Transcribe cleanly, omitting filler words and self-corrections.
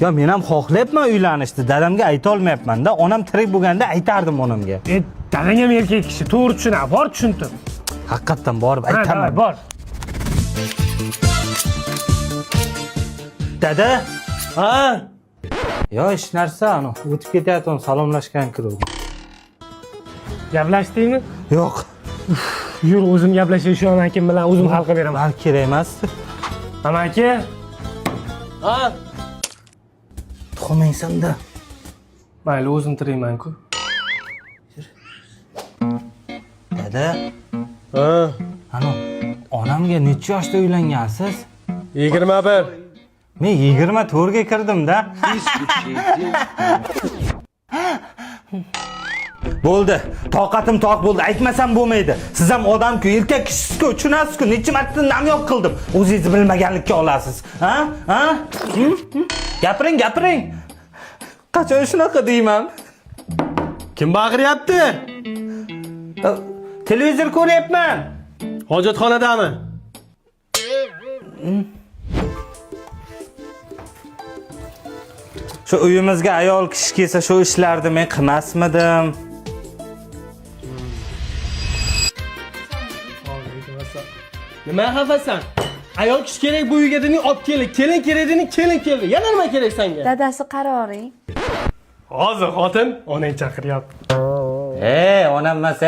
yo men ham xohlayapman uylanishni, dadamga ayta olmayapman-da. Onam tirik bo'lganda aytardim onamga. Dadang ham erkak kishi, to'g'ri tushunadi, bor tushuntir. Haqiqatan borib aytaman. Bor. Dada, Ha? yo hech narsa, ana o'tib ketayotgan salomlashgan kiruvdim. Gaplashdingmi? Yo'q, Yur, o'zim gaplashay shu amakim bilan o'zim hal qilib beraman. hal kerak emas. Amaki? Ha? Tuxumaysan-da. Mayli, o'zim tirayman-ku. Dada, Ha? ana onamga necha yoshda uylangansiz? 21. Men 24 ga kirdim-da. Bo'ldi. Toqatim toq bo'ldi. Aytmasam bo'lmaydi. Siz ham odam-ku, erkak kishisiz-ku, tushunasiz-ku. Necha marta namyoq qildim. O'zingiz bilmaganlikka olasiz. Ha? Ha? Gapiring, gapiring. Qachon shunaqa deyman? Kim baqiryapti? Televizor ko'ryapman. Hojatxonadami? Shu uyimizga ayol kishi kelsa shu ishlarni men qilmasmidim. Nima xafasan? Ayol kishi kerak bu uyga deding, olib keldik. Kelin kerak deding, kelin keldi. Yana nima kerak senga? Dadasi qaroring. Hozir xotin onang chaqiryapti. Onam emas,